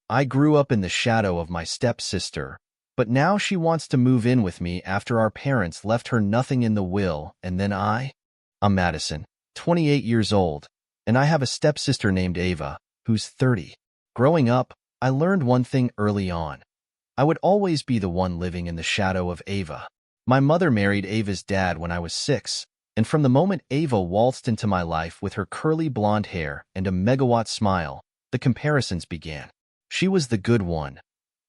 I grew up in the shadow of my stepsister, but now she wants to move in with me after our parents left her nothing in the will, and then I'm Madison, 28 years old, and I have a stepsister named Ava, who's 30. Growing up, I learned one thing early on. I would always be the one living in the shadow of Ava. My mother married Ava's dad when I was 6, and from the moment Ava waltzed into my life with her curly blonde hair and a megawatt smile, the comparisons began. She was the good one,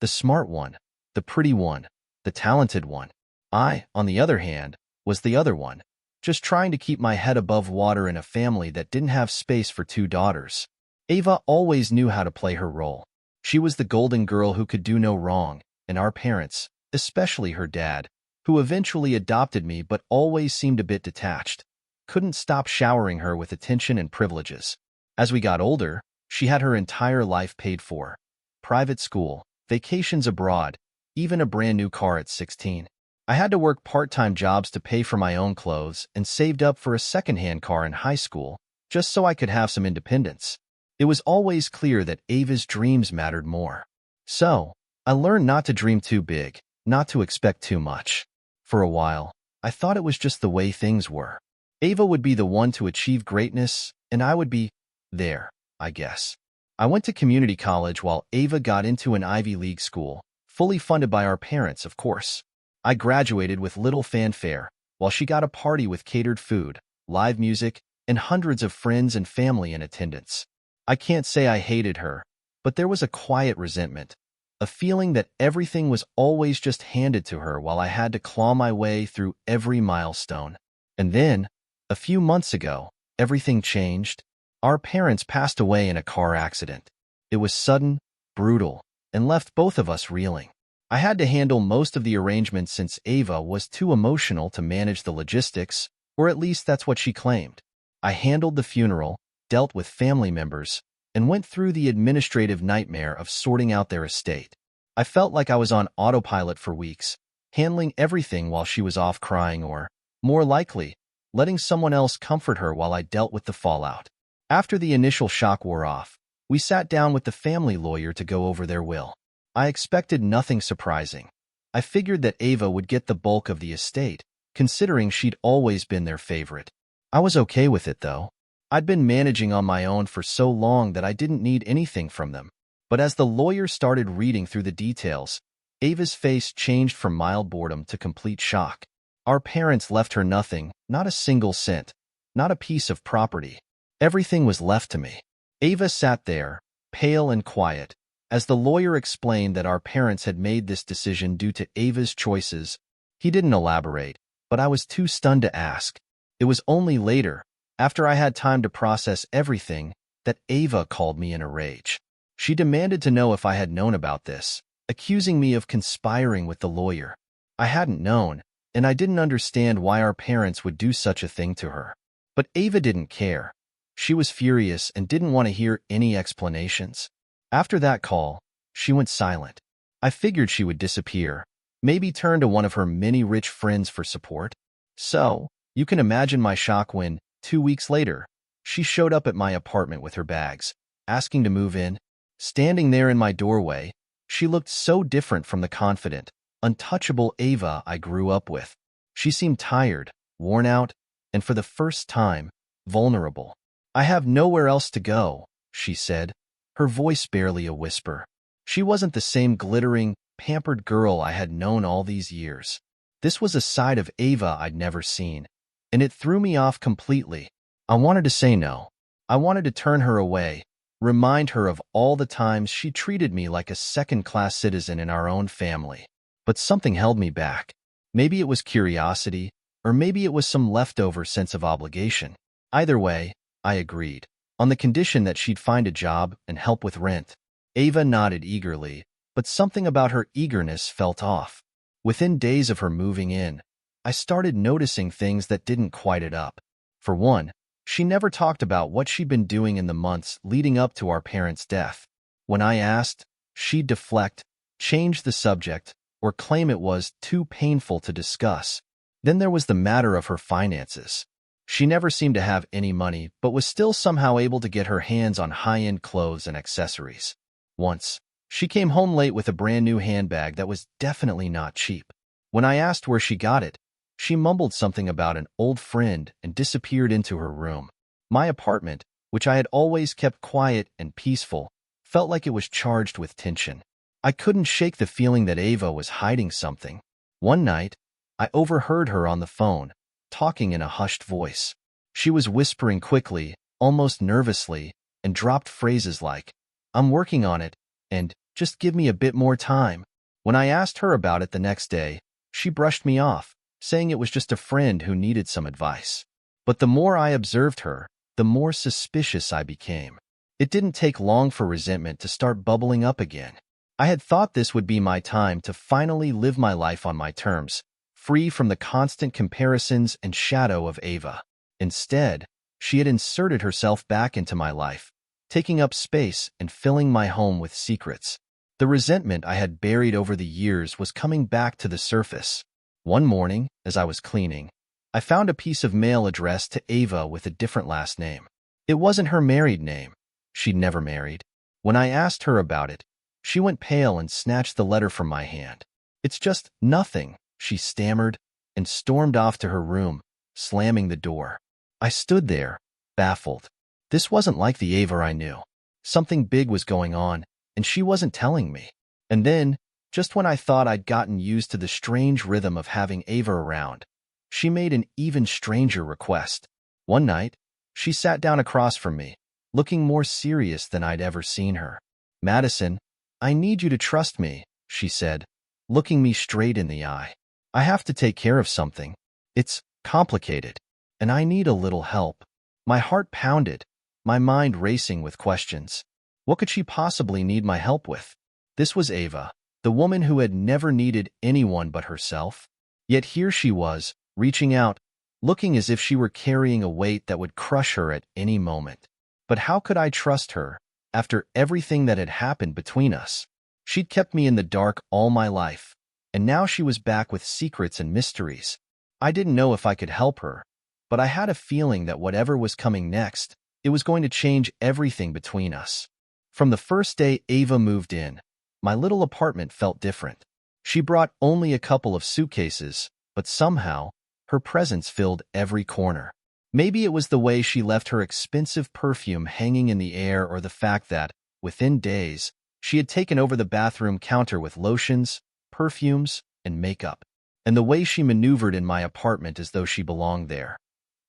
the smart one, the pretty one, the talented one. I, on the other hand, was the other one, just trying to keep my head above water in a family that didn't have space for 2 daughters. Ava always knew how to play her role. She was the golden girl who could do no wrong, and our parents, especially her dad, who eventually adopted me but always seemed a bit detached, couldn't stop showering her with attention and privileges. As we got older, she had her entire life paid for. Private school, vacations abroad, even a brand new car at 16. I had to work part-time jobs to pay for my own clothes and saved up for a second-hand car in high school just so I could have some independence. It was always clear that Ava's dreams mattered more. So, I learned not to dream too big, not to expect too much. For a while, I thought it was just the way things were. Ava would be the one to achieve greatness, and I would be there, I guess. I went to community college while Ava got into an Ivy League school, fully funded by our parents, of course. I graduated with little fanfare, while she got a party with catered food, live music, and hundreds of friends and family in attendance. I can't say I hated her, but there was a quiet resentment, a feeling that everything was always just handed to her while I had to claw my way through every milestone. And then, a few months ago, everything changed. Our parents passed away in a car accident. It was sudden, brutal, and left both of us reeling. I had to handle most of the arrangements since Ava was too emotional to manage the logistics, or at least that's what she claimed. I handled the funeral, dealt with family members, and went through the administrative nightmare of sorting out their estate. I felt like I was on autopilot for weeks, handling everything while she was off crying or, more likely, letting someone else comfort her while I dealt with the fallout. After the initial shock wore off, we sat down with the family lawyer to go over their will. I expected nothing surprising. I figured that Ava would get the bulk of the estate, considering she'd always been their favorite. I was okay with it, though. I'd been managing on my own for so long that I didn't need anything from them. But as the lawyer started reading through the details, Ava's face changed from mild boredom to complete shock. Our parents left her nothing, not a single cent, not a piece of property. Everything was left to me. Ava sat there, pale and quiet, as the lawyer explained that our parents had made this decision due to Ava's choices. He didn't elaborate, but I was too stunned to ask. It was only later, after I had time to process everything, that Ava called me in a rage. She demanded to know if I had known about this, accusing me of conspiring with the lawyer. I hadn't known, and I didn't understand why our parents would do such a thing to her. But Ava didn't care. She was furious and didn't want to hear any explanations. After that call, she went silent. I figured she would disappear, maybe turn to one of her many rich friends for support. So, you can imagine my shock when, 2 weeks later, she showed up at my apartment with her bags, asking to move in. Standing there in my doorway, she looked so different from the confident, untouchable Ava I grew up with. She seemed tired, worn out, and for the first time, vulnerable. "I have nowhere else to go," she said, her voice barely a whisper. She wasn't the same glittering, pampered girl I had known all these years. This was a side of Ava I'd never seen, and it threw me off completely. I wanted to say no. I wanted to turn her away, remind her of all the times she treated me like a second-class citizen in our own family. But something held me back. Maybe it was curiosity, or maybe it was some leftover sense of obligation. Either way, I agreed, on the condition that she'd find a job and help with rent. Ava nodded eagerly, but something about her eagerness felt off. Within days of her moving in, I started noticing things that didn't quite add up. For one, she never talked about what she'd been doing in the months leading up to our parents' death. When I asked, she'd deflect, change the subject, or claim it was too painful to discuss. Then there was the matter of her finances. She never seemed to have any money, but was still somehow able to get her hands on high-end clothes and accessories. Once, She came home late with a brand new handbag that was definitely not cheap. When I asked where she got it, she mumbled something about an old friend and disappeared into her room. My apartment, which I had always kept quiet and peaceful, felt like it was charged with tension. I couldn't shake the feeling that Ava was hiding something. One night, I overheard her on the phone, talking in a hushed voice. She was whispering quickly, almost nervously, and dropped phrases like, "I'm working on it," and "just give me a bit more time." When I asked her about it the next day, she brushed me off, saying it was just a friend who needed some advice. But the more I observed her, the more suspicious I became. It didn't take long for resentment to start bubbling up again. I had thought this would be my time to finally live my life on my terms, free from the constant comparisons and shadow of Ava. Instead, she had inserted herself back into my life, taking up space and filling my home with secrets. The resentment I had buried over the years was coming back to the surface. One morning, as I was cleaning, I found a piece of mail addressed to Ava with a different last name. It wasn't her married name. She'd never married. When I asked her about it, she went pale and snatched the letter from my hand. "It's just nothing," she stammered, and stormed off to her room, slamming the door. I stood there, baffled. This wasn't like the Ava I knew. Something big was going on, and she wasn't telling me. And then, just when I thought I'd gotten used to the strange rhythm of having Ava around, she made an even stranger request. One night, she sat down across from me, looking more serious than I'd ever seen her. "Madison, I need you to trust me," she said, looking me straight in the eye. "I have to take care of something. It's complicated, and I need a little help." My heart pounded, my mind racing with questions. What could she possibly need my help with? This was Ava, the woman who had never needed anyone but herself. Yet here she was, reaching out, looking as if she were carrying a weight that would crush her at any moment. But how could I trust her, after everything that had happened between us? She'd kept me in the dark all my life, and now she was back with secrets and mysteries. I didn't know if I could help her, but I had a feeling that whatever was coming next, it was going to change everything between us. From the first day Ava moved in, my little apartment felt different. She brought only a couple of suitcases, but somehow, her presence filled every corner. Maybe it was the way she left her expensive perfume hanging in the air, or the fact that, within days, she had taken over the bathroom counter with lotions, perfumes, and makeup. And the way she maneuvered in my apartment as though she belonged there.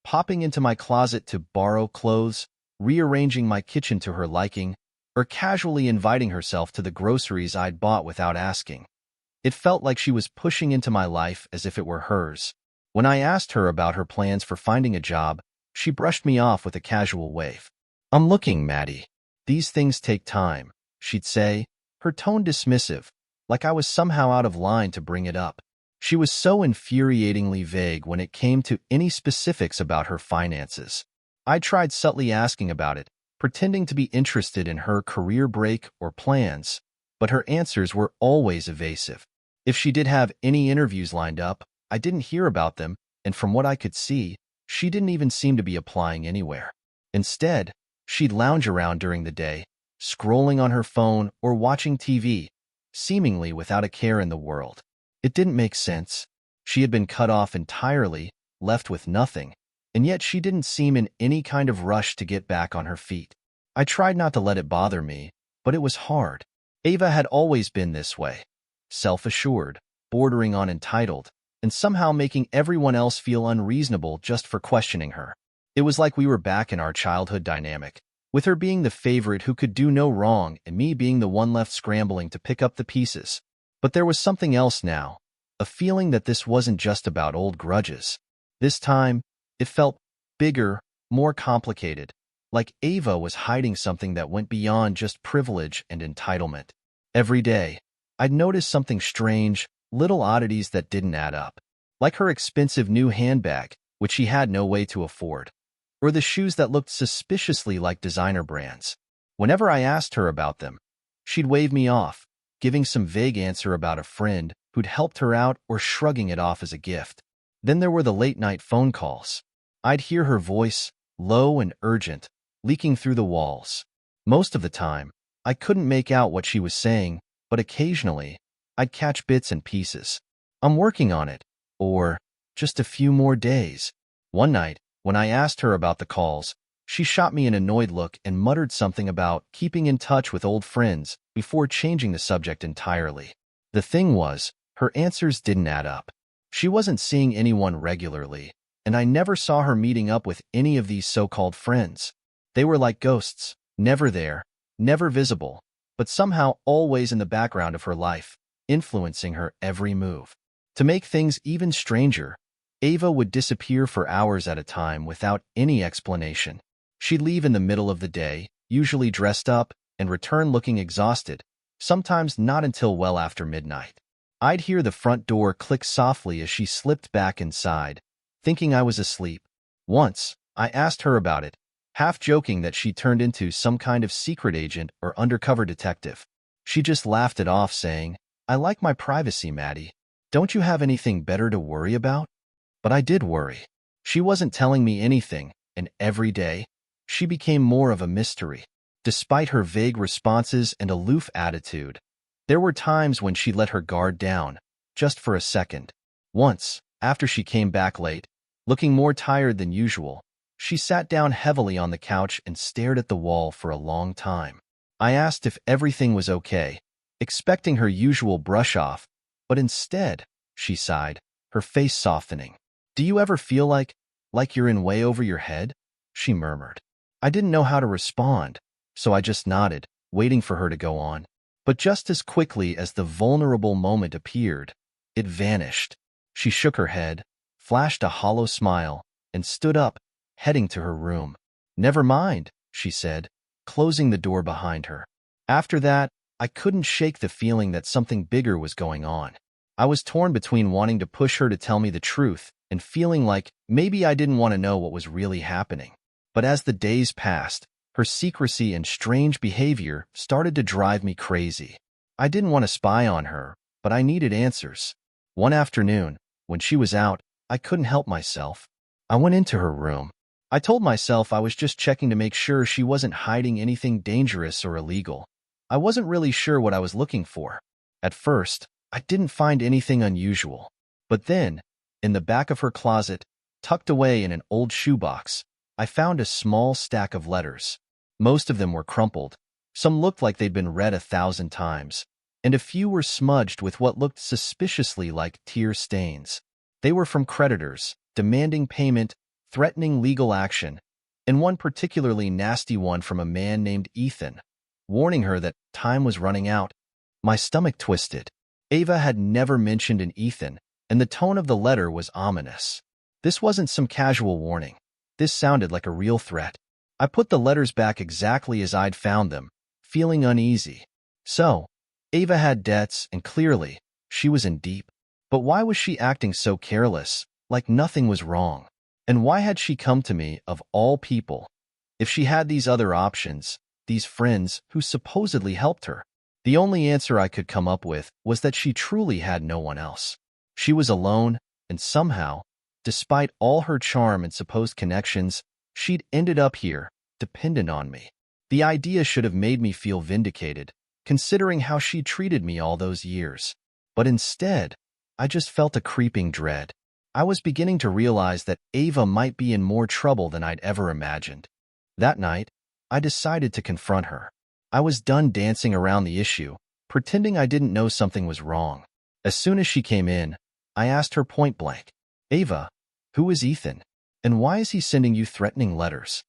Popping into my closet to borrow clothes, rearranging my kitchen to her liking, or casually inviting herself to the groceries I'd bought without asking. It felt like she was pushing into my life as if it were hers. When I asked her about her plans for finding a job, she brushed me off with a casual wave. "I'm looking, Maddie. These things take time," she'd say, her tone dismissive, like I was somehow out of line to bring it up. She was so infuriatingly vague when it came to any specifics about her finances. I tried subtly asking about it, pretending to be interested in her career break or plans, but her answers were always evasive. If she did have any interviews lined up, I didn't hear about them, and from what I could see, she didn't even seem to be applying anywhere. Instead, she'd lounge around during the day, scrolling on her phone or watching TV, seemingly without a care in the world. It didn't make sense. She had been cut off entirely, left with nothing, and yet she didn't seem in any kind of rush to get back on her feet. I tried not to let it bother me, but it was hard. Ava had always been this way, self-assured, bordering on entitled, and somehow making everyone else feel unreasonable just for questioning her. It was like we were back in our childhood dynamic, with her being the favorite who could do no wrong and me being the one left scrambling to pick up the pieces. But there was something else now, a feeling that this wasn't just about old grudges. This time, it felt bigger, more complicated, like Ava was hiding something that went beyond just privilege and entitlement. Every day, I'd notice something strange, little oddities that didn't add up, like her expensive new handbag, which she had no way to afford, or the shoes that looked suspiciously like designer brands. Whenever I asked her about them, she'd wave me off, giving some vague answer about a friend who'd helped her out or shrugging it off as a gift. Then there were the late-night phone calls. I'd hear her voice, low and urgent, leaking through the walls. Most of the time, I couldn't make out what she was saying, but occasionally, I'd catch bits and pieces. I'm working on it. Or, just a few more days. One night, when I asked her about the calls, she shot me an annoyed look and muttered something about keeping in touch with old friends before changing the subject entirely. The thing was, her answers didn't add up. She wasn't seeing anyone regularly, and I never saw her meeting up with any of these so-called friends. They were like ghosts, never there, never visible, but somehow always in the background of her life, influencing her every move. To make things even stranger, Ava would disappear for hours at a time without any explanation. She'd leave in the middle of the day, usually dressed up, and return looking exhausted, sometimes not until well after midnight. I'd hear the front door click softly as she slipped back inside, thinking I was asleep. Once, I asked her about it, half joking that she turned into some kind of secret agent or undercover detective. She just laughed it off, saying, "I like my privacy, Maddie. Don't you have anything better to worry about?" But I did worry. She wasn't telling me anything, and every day, she became more of a mystery. Despite her vague responses and aloof attitude, there were times when she let her guard down, just for a second. Once, after she came back late, looking more tired than usual, she sat down heavily on the couch and stared at the wall for a long time. I asked if everything was okay, expecting her usual brush-off, but instead, she sighed, her face softening. "Do you ever feel like you're in way over your head?" she murmured. I didn't know how to respond, so I just nodded, waiting for her to go on. But just as quickly as the vulnerable moment appeared, it vanished. She shook her head, flashed a hollow smile, and stood up, heading to her room. "Never mind," she said, closing the door behind her. After that, I couldn't shake the feeling that something bigger was going on. I was torn between wanting to push her to tell me the truth and feeling like maybe I didn't want to know what was really happening. But as the days passed, her secrecy and strange behavior started to drive me crazy. I didn't want to spy on her, but I needed answers. One afternoon, when she was out, I couldn't help myself. I went into her room. I told myself I was just checking to make sure she wasn't hiding anything dangerous or illegal. I wasn't really sure what I was looking for. At first, I didn't find anything unusual. But then, in the back of her closet, tucked away in an old shoebox, I found a small stack of letters. Most of them were crumpled. Some looked like they'd been read 1,000 times, and a few were smudged with what looked suspiciously like tear stains. They were from creditors, demanding payment, threatening legal action, and one particularly nasty one from a man named Ethan, warning her that time was running out. My stomach twisted. Ava had never mentioned an Ethan, and the tone of the letter was ominous. This wasn't some casual warning. This sounded like a real threat. I put the letters back exactly as I'd found them, feeling uneasy. So, Ava had debts, and clearly, she was in deep. But why was she acting so careless, like nothing was wrong? And why had she come to me, of all people? If she had these other options, these friends who supposedly helped her, the only answer I could come up with was that she truly had no one else. She was alone, and somehow, despite all her charm and supposed connections, she'd ended up here, dependent on me. The idea should have made me feel vindicated, considering how she treated me all those years. But instead, I just felt a creeping dread. I was beginning to realize that Ava might be in more trouble than I'd ever imagined. That night, I decided to confront her. I was done dancing around the issue, pretending I didn't know something was wrong. As soon as she came in, I asked her point blank, "Ava, who is Ethan? And why is he sending you threatening letters?"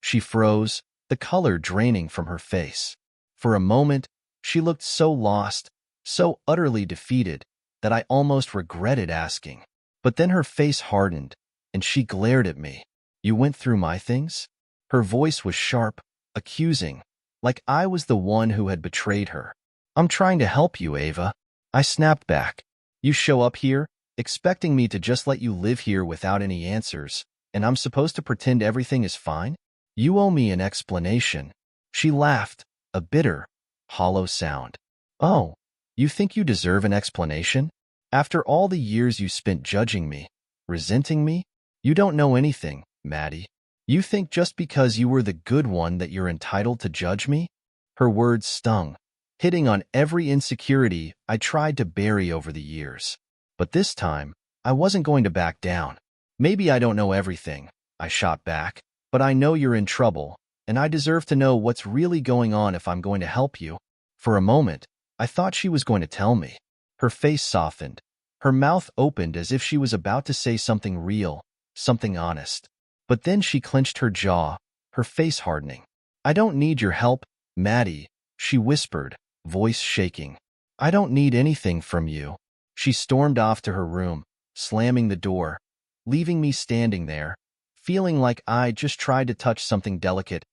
She froze, the color draining from her face. For a moment, she looked so lost, so utterly defeated, that I almost regretted asking. But then her face hardened, and she glared at me. "You went through my things?" Her voice was sharp, accusing, like I was the one who had betrayed her. "I'm trying to help you, Ava." I snapped back. "You show up here, expecting me to just let you live here without any answers, and I'm supposed to pretend everything is fine? You owe me an explanation." She laughed, a bitter, hollow sound. "Oh, you think you deserve an explanation? After all the years you spent judging me, resenting me? You don't know anything, Maddie. You think just because you were the good one that you're entitled to judge me?" Her words stung, hitting on every insecurity I tried to bury over the years. But this time, I wasn't going to back down. Maybe I don't know everything, I shot back, but I know you're in trouble, and I deserve to know what's really going on if I'm going to help you. For a moment, I thought she was going to tell me. Her face softened. Her mouth opened as if she was about to say something real, something honest. But then she clenched her jaw, her face hardening. I don't need your help, Maddie, she whispered, voice shaking. I don't need anything from you. She stormed off to her room, slamming the door, leaving me standing there, feeling like I just tried to touch something delicate,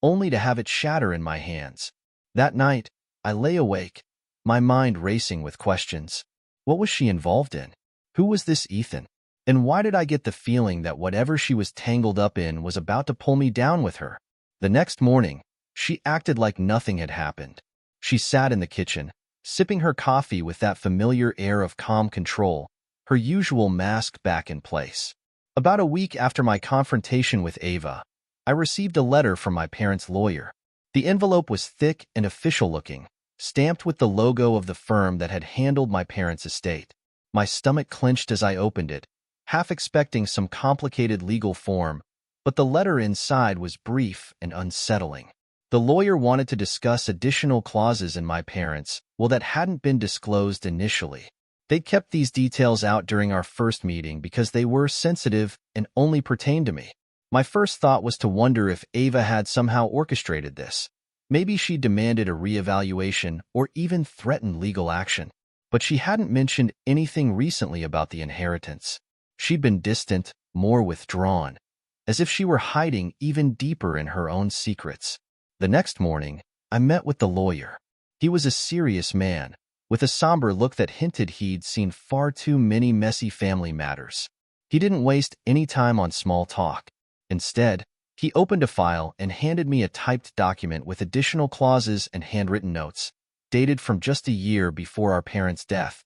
only to have it shatter in my hands. That night, I lay awake, my mind racing with questions. What was she involved in? Who was this Ethan? And why did I get the feeling that whatever she was tangled up in was about to pull me down with her? The next morning, she acted like nothing had happened. She sat in the kitchen, sipping her coffee with that familiar air of calm control, her usual mask back in place. About a week after my confrontation with Ava, I received a letter from my parents' lawyer. The envelope was thick and official-looking, stamped with the logo of the firm that had handled my parents' estate. My stomach clenched as I opened it, half expecting some complicated legal form, but the letter inside was brief and unsettling. The lawyer wanted to discuss additional clauses in my parents' will that hadn't been disclosed initially. They kept these details out during our first meeting because they were sensitive and only pertained to me. My first thought was to wonder if Ava had somehow orchestrated this. Maybe she demanded a reevaluation or even threatened legal action. But she hadn't mentioned anything recently about the inheritance. She'd been distant, more withdrawn, as if she were hiding even deeper in her own secrets. The next morning, I met with the lawyer. He was a serious man, with a somber look that hinted he'd seen far too many messy family matters. He didn't waste any time on small talk. Instead, he opened a file and handed me a typed document with additional clauses and handwritten notes, dated from just a year before our parents' death.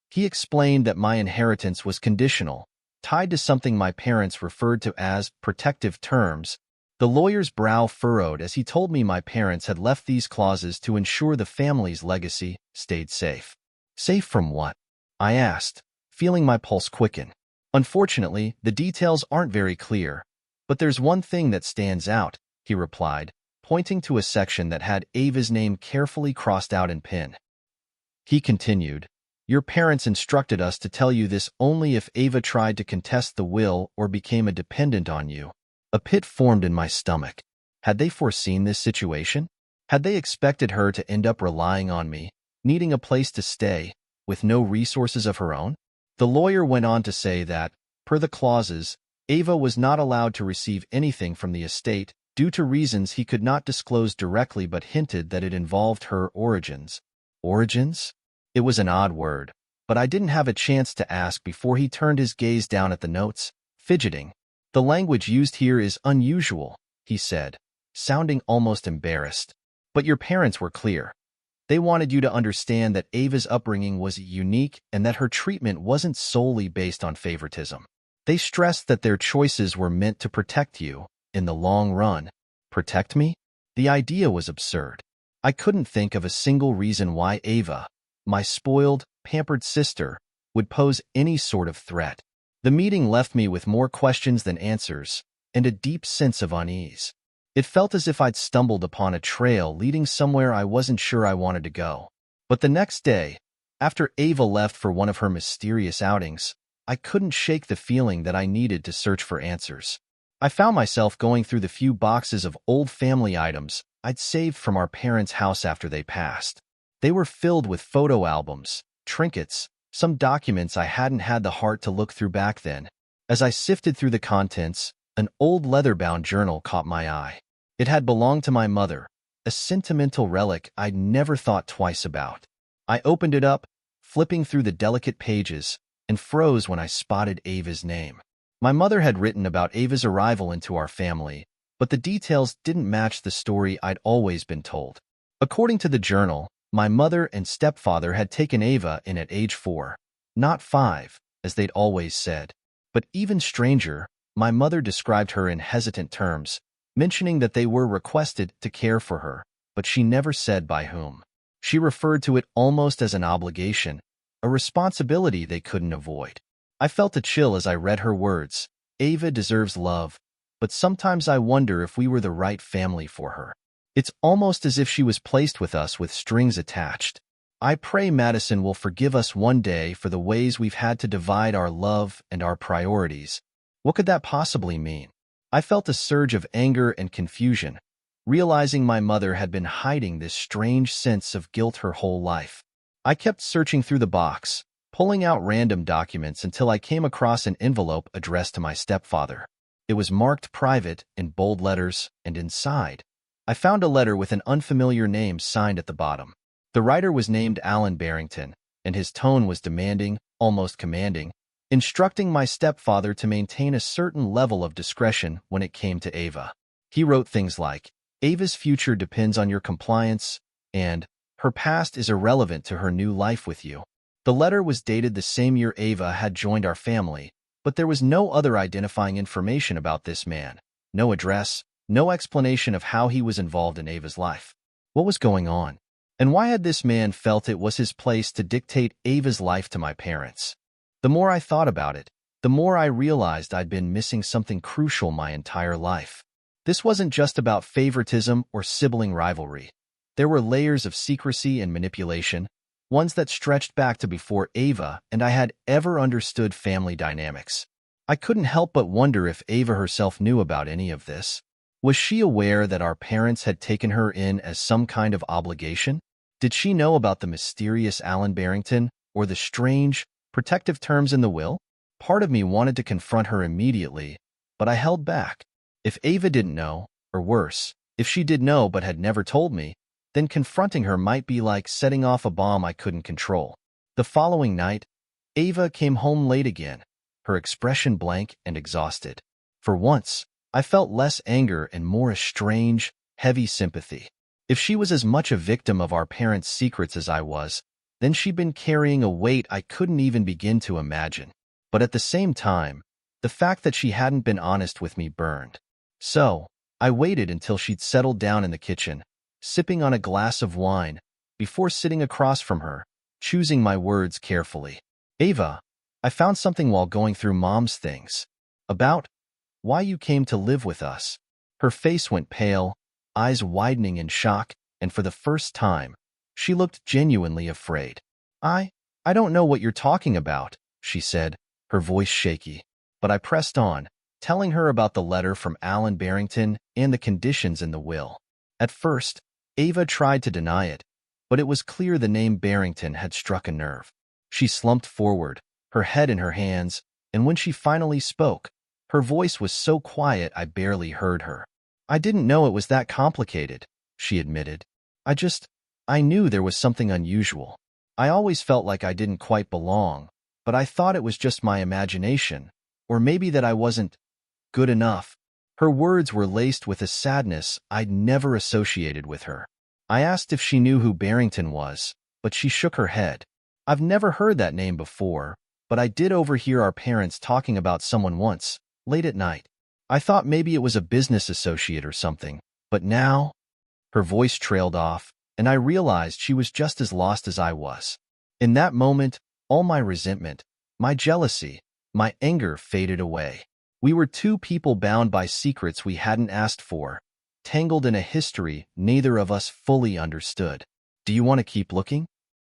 He explained that my inheritance was conditional, tied to something my parents referred to as protective terms. The lawyer's brow furrowed as he told me my parents had left these clauses to ensure the family's legacy stayed safe. Safe from what? I asked, feeling my pulse quicken. Unfortunately, the details aren't very clear, but there's one thing that stands out, he replied, pointing to a section that had Ava's name carefully crossed out in pen. He continued, your parents instructed us to tell you this only if Ava tried to contest the will or became a dependent on you. A pit formed in my stomach. Had they foreseen this situation? Had they expected her to end up relying on me, needing a place to stay, with no resources of her own? The lawyer went on to say that, per the clauses, Ava was not allowed to receive anything from the estate due to reasons he could not disclose directly but hinted that it involved her origins. Origins? It was an odd word, but I didn't have a chance to ask before he turned his gaze down at the notes, fidgeting. The language used here is unusual, he said, sounding almost embarrassed. But your parents were clear. They wanted you to understand that Ava's upbringing was unique and that her treatment wasn't solely based on favoritism. They stressed that their choices were meant to protect you, in the long run. Protect me? The idea was absurd. I couldn't think of a single reason why Ava, my spoiled, pampered sister, would pose any sort of threat. The meeting left me with more questions than answers, and a deep sense of unease. It felt as if I'd stumbled upon a trail leading somewhere I wasn't sure I wanted to go. But the next day, after Ava left for one of her mysterious outings, I couldn't shake the feeling that I needed to search for answers. I found myself going through the few boxes of old family items I'd saved from our parents' house after they passed. They were filled with photo albums, trinkets, some documents I hadn't had the heart to look through back then. As I sifted through the contents, an old leather-bound journal caught my eye. It had belonged to my mother, a sentimental relic I'd never thought twice about. I opened it up, flipping through the delicate pages, and froze when I spotted Ava's name. My mother had written about Ava's arrival into our family, but the details didn't match the story I'd always been told. According to the journal, my mother and stepfather had taken Ava in at age 4, not 5, as they'd always said. But even stranger, my mother described her in hesitant terms, mentioning that they were requested to care for her, but she never said by whom. She referred to it almost as an obligation, a responsibility they couldn't avoid. I felt a chill as I read her words. Ava deserves love, but sometimes I wonder if we were the right family for her. It's almost as if she was placed with us with strings attached. I pray Madison will forgive us one day for the ways we've had to divide our love and our priorities. What could that possibly mean? I felt a surge of anger and confusion, realizing my mother had been hiding this strange sense of guilt her whole life. I kept searching through the box, pulling out random documents until I came across an envelope addressed to my stepfather. It was marked private in bold letters, and inside, I found a letter with an unfamiliar name signed at the bottom. The writer was named Alan Barrington, and his tone was demanding, almost commanding, instructing my stepfather to maintain a certain level of discretion when it came to Ava. He wrote things like, "Ava's future depends on your compliance," and "her past is irrelevant to her new life with you." The letter was dated the same year Ava had joined our family, but there was no other identifying information about this man. No address, no explanation of how he was involved in Ava's life. What was going on? And why had this man felt it was his place to dictate Ava's life to my parents? The more I thought about it, the more I realized I'd been missing something crucial my entire life. This wasn't just about favoritism or sibling rivalry. There were layers of secrecy and manipulation, ones that stretched back to before Ava and I had ever understood family dynamics. I couldn't help but wonder if Ava herself knew about any of this. Was she aware that our parents had taken her in as some kind of obligation? Did she know about the mysterious Alan Barrington or the strange, protective terms in the will? Part of me wanted to confront her immediately, but I held back. If Ava didn't know, or worse, if she did know but had never told me, then confronting her might be like setting off a bomb I couldn't control. The following night, Ava came home late again, her expression blank and exhausted. For once, I felt less anger and more a strange, heavy sympathy. If she was as much a victim of our parents' secrets as I was, then she'd been carrying a weight I couldn't even begin to imagine. But at the same time, the fact that she hadn't been honest with me burned. So, I waited until she'd settled down in the kitchen, sipping on a glass of wine, before sitting across from her, choosing my words carefully. "Ava, I found something while going through Mom's things. About why you came to live with us." Her face went pale, eyes widening in shock, and for the first time, she looked genuinely afraid. I don't know what you're talking about," she said, her voice shaky. But I pressed on, telling her about the letter from Alan Barrington and the conditions in the will. At first, Ava tried to deny it, but it was clear the name Barrington had struck a nerve. She slumped forward, her head in her hands, and when she finally spoke, her voice was so quiet I barely heard her. "I didn't know it was that complicated," she admitted. I knew there was something unusual. I always felt like I didn't quite belong, but I thought it was just my imagination, or maybe that I wasn't good enough." Her words were laced with a sadness I'd never associated with her. I asked if she knew who Barrington was, but she shook her head. "I've never heard that name before, but I did overhear our parents talking about someone once, late at night. I thought maybe it was a business associate or something, but now—" Her voice trailed off, and I realized she was just as lost as I was. In that moment, all my resentment, my jealousy, my anger faded away. We were two people bound by secrets we hadn't asked for, tangled in a history neither of us fully understood. "Do you want to keep looking?"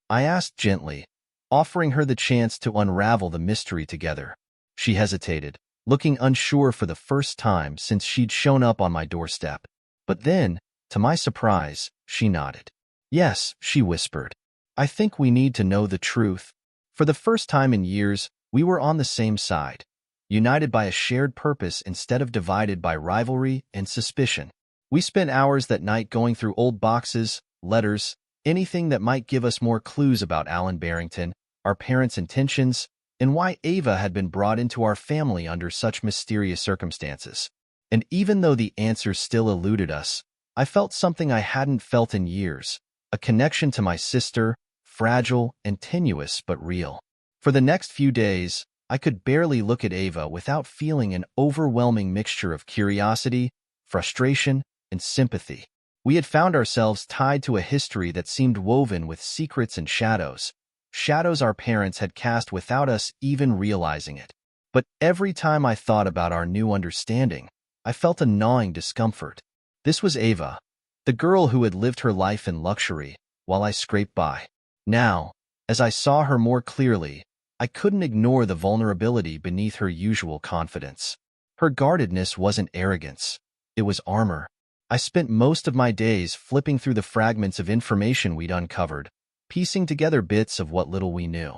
I asked gently, offering her the chance to unravel the mystery together. She hesitated, looking unsure for the first time since she'd shown up on my doorstep. But then, to my surprise, she nodded. "Yes," she whispered. "I think we need to know the truth." For the first time in years, we were on the same side, united by a shared purpose instead of divided by rivalry and suspicion. We spent hours that night going through old boxes, letters, anything that might give us more clues about Alan Barrington, our parents' intentions, and why Ava had been brought into our family under such mysterious circumstances. And even though the answers still eluded us, I felt something I hadn't felt in years, a connection to my sister, fragile and tenuous but real. For the next few days, I could barely look at Ava without feeling an overwhelming mixture of curiosity, frustration, and sympathy. We had found ourselves tied to a history that seemed woven with secrets and shadows. Shadows our parents had cast without us even realizing it. But every time I thought about our new understanding, I felt a gnawing discomfort. This was Ava, the girl who had lived her life in luxury, while I scraped by. Now, as I saw her more clearly, I couldn't ignore the vulnerability beneath her usual confidence. Her guardedness wasn't arrogance. It was armor. I spent most of my days flipping through the fragments of information we'd uncovered, piecing together bits of what little we knew.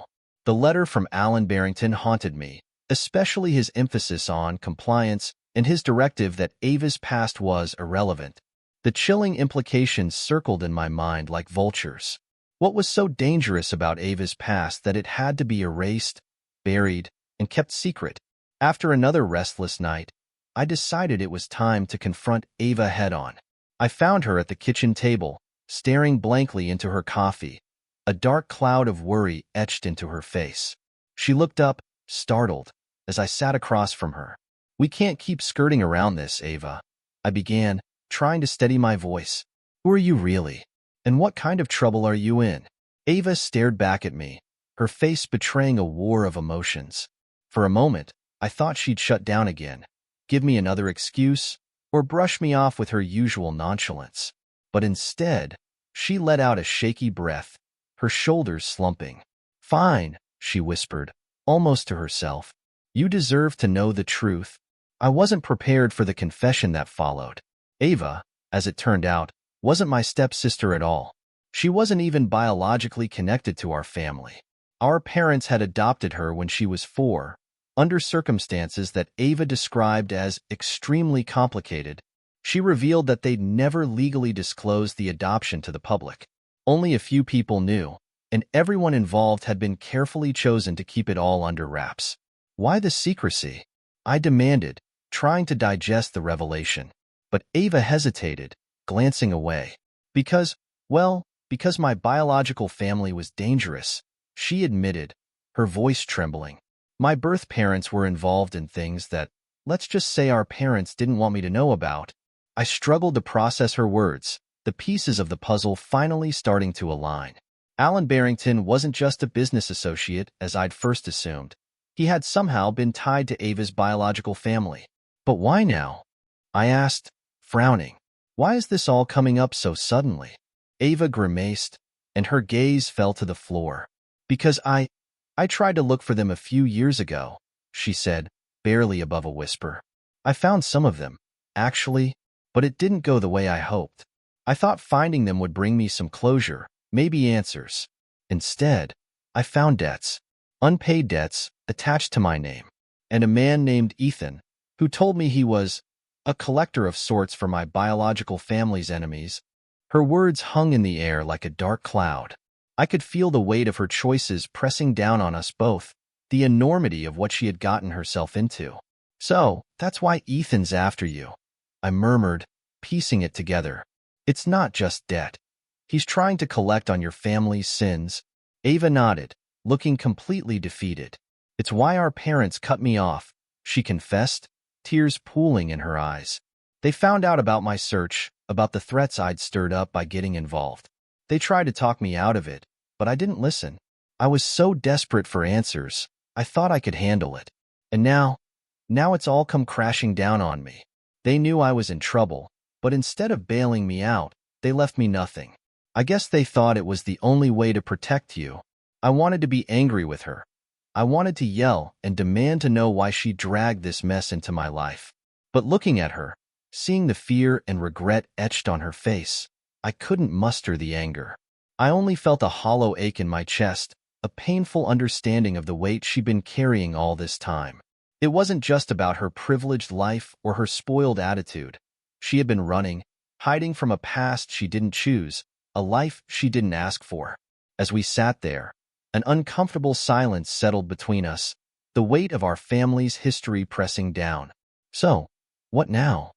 The letter from Alan Barrington haunted me, especially his emphasis on compliance and his directive that Ava's past was irrelevant. The chilling implications circled in my mind like vultures. What was so dangerous about Ava's past that it had to be erased, buried, and kept secret? After another restless night, I decided it was time to confront Ava head-on. I found her at the kitchen table, staring blankly into her coffee, a dark cloud of worry etched into her face. She looked up, startled, as I sat across from her. "We can't keep skirting around this, Ava," I began, trying to steady my voice. "Who are you really? And what kind of trouble are you in?" Ava stared back at me, her face betraying a war of emotions. For a moment, I thought she'd shut down again, give me another excuse, or brush me off with her usual nonchalance. But instead, she let out a shaky breath, her shoulders slumping. "Fine," she whispered, almost to herself. "You deserve to know the truth." I wasn't prepared for the confession that followed. Ava, as it turned out, wasn't my stepsister at all. She wasn't even biologically connected to our family. Our parents had adopted her when she was 4, under circumstances that Ava described as extremely complicated. She revealed that they'd never legally disclosed the adoption to the public. Only a few people knew, and everyone involved had been carefully chosen to keep it all under wraps. "Why the secrecy?" I demanded, trying to digest the revelation. But Ava hesitated, glancing away. Because my biological family was dangerous," she admitted, her voice trembling. "My birth parents were involved in things that, let's just say, our parents didn't want me to know about." I struggled to process her words, the pieces of the puzzle finally starting to align. Alan Barrington wasn't just a business associate, as I'd first assumed. He had somehow been tied to Ava's biological family. "But why now?" I asked, frowning. "Why is this all coming up so suddenly?" Ava grimaced, and her gaze fell to the floor. "Because I tried to look for them a few years ago," she said, barely above a whisper. "I found some of them, actually, but it didn't go the way I hoped. I thought finding them would bring me some closure, maybe answers. Instead, I found debts, unpaid debts, attached to my name, and a man named Ethan, who told me he was a collector of sorts for my biological family's enemies." Her words hung in the air like a dark cloud. I could feel the weight of her choices pressing down on us both, the enormity of what she had gotten herself into. "So, that's why Ethan's after you," I murmured, piecing it together. "It's not just debt. He's trying to collect on your family's sins." Ava nodded, looking completely defeated. "It's why our parents cut me off," she confessed, tears pooling in her eyes. "They found out about my search, about the threats I'd stirred up by getting involved. They tried to talk me out of it, but I didn't listen. I was so desperate for answers, I thought I could handle it. And now it's all come crashing down on me. They knew I was in trouble, but instead of bailing me out, they left me nothing. I guess they thought it was the only way to protect you." I wanted to be angry with her. I wanted to yell and demand to know why she dragged this mess into my life. But looking at her, seeing the fear and regret etched on her face, I couldn't muster the anger. I only felt a hollow ache in my chest, a painful understanding of the weight she'd been carrying all this time. It wasn't just about her privileged life or her spoiled attitude. She had been running, hiding from a past she didn't choose, a life she didn't ask for. As we sat there, an uncomfortable silence settled between us, the weight of our family's history pressing down. "So, what now?"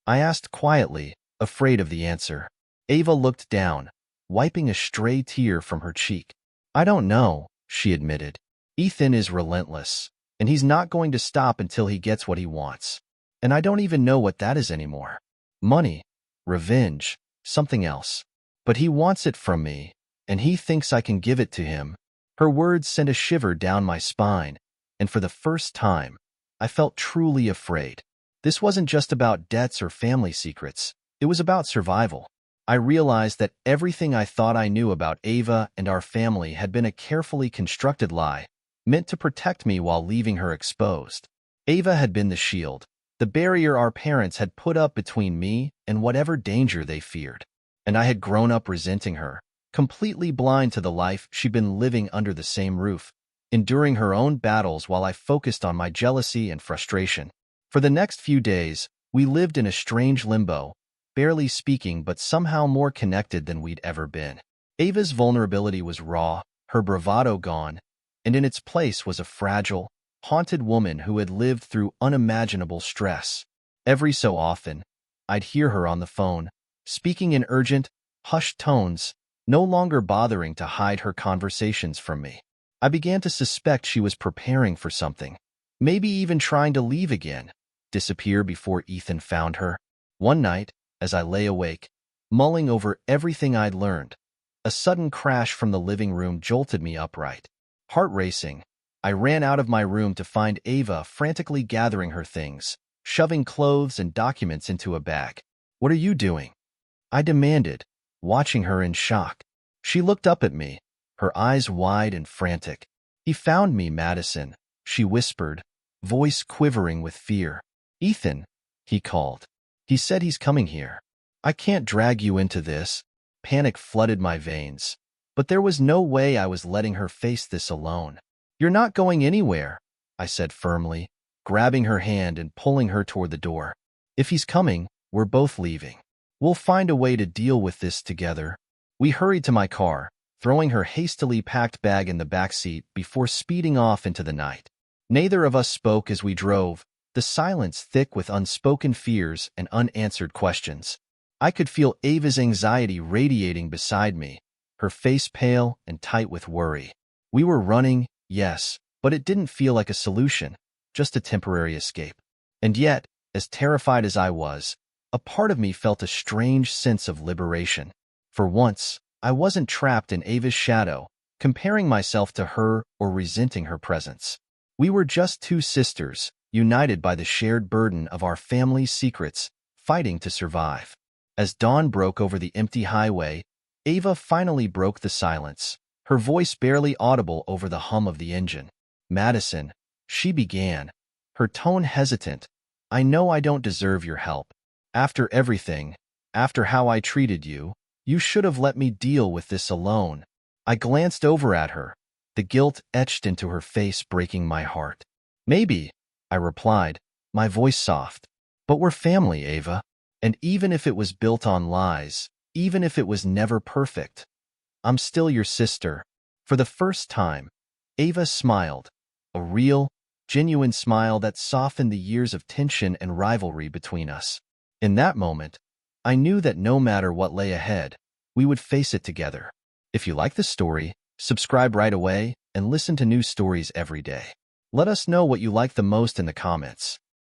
I asked quietly, afraid of the answer. Ava looked down, wiping a stray tear from her cheek. "I don't know," she admitted. "Ethan is relentless, and he's not going to stop until he gets what he wants. And I don't even know what that is anymore. Money, revenge, something else. But he wants it from me, and he thinks I can give it to him. Her words sent a shiver down my spine, and for the first time, I felt truly afraid. This wasn't just about debts or family secrets. It was about survival. I realized that everything I thought I knew about Ava and our family had been a carefully constructed lie, meant to protect me while leaving her exposed. Ava had been the shield, the barrier our parents had put up between me and whatever danger they feared. And I had grown up resenting her, completely blind to the life she'd been living under the same roof, enduring her own battles while I focused on my jealousy and frustration. For the next few days, we lived in a strange limbo, barely speaking but somehow more connected than we'd ever been. Ava's vulnerability was raw, her bravado gone, and in its place was a fragile, haunted woman who had lived through unimaginable stress. Every so often, I'd hear her on the phone, speaking in urgent, hushed tones, no longer bothering to hide her conversations from me. I began to suspect she was preparing for something, maybe even trying to leave again, disappear before Ethan found her. One night, as I lay awake, mulling over everything I'd learned, a sudden crash from the living room jolted me upright. Heart racing, I ran out of my room to find Ava frantically gathering her things, shoving clothes and documents into a bag. "What are you doing?" I demanded, watching her in shock. She looked up at me, her eyes wide and frantic. "He found me, Madison," she whispered, voice quivering with fear. "Ethan," he called. "He said he's coming here." "I can't drag you into this." Panic flooded my veins. But there was no way I was letting her face this alone. "You're not going anywhere," I said firmly, grabbing her hand and pulling her toward the door. "If he's coming, we're both leaving. We'll find a way to deal with this together." We hurried to my car, throwing her hastily packed bag in the back seat before speeding off into the night. Neither of us spoke as we drove, the silence thick with unspoken fears and unanswered questions. I could feel Ava's anxiety radiating beside me, her face pale and tight with worry. We were running, yes, but it didn't feel like a solution, just a temporary escape. And yet, as terrified as I was, a part of me felt a strange sense of liberation. For once, I wasn't trapped in Ava's shadow, comparing myself to her or resenting her presence. We were just two sisters, united by the shared burden of our family's secrets, fighting to survive. As dawn broke over the empty highway, Ava finally broke the silence, her voice barely audible over the hum of the engine. "Madison," she began, her tone hesitant, "I know I don't deserve your help. After everything, after how I treated you, you should have let me deal with this alone." I glanced over at her, the guilt etched into her face breaking my heart. "Maybe," I replied, my voice soft. "But we're family, Ava. And even if it was built on lies, even if it was never perfect, I'm still your sister." For the first time, Ava smiled, a real, genuine smile that softened the years of tension and rivalry between us. In that moment, I knew that no matter what lay ahead, we would face it together. If you like this story, subscribe right away and listen to new stories every day. Let us know what you like the most in the comments.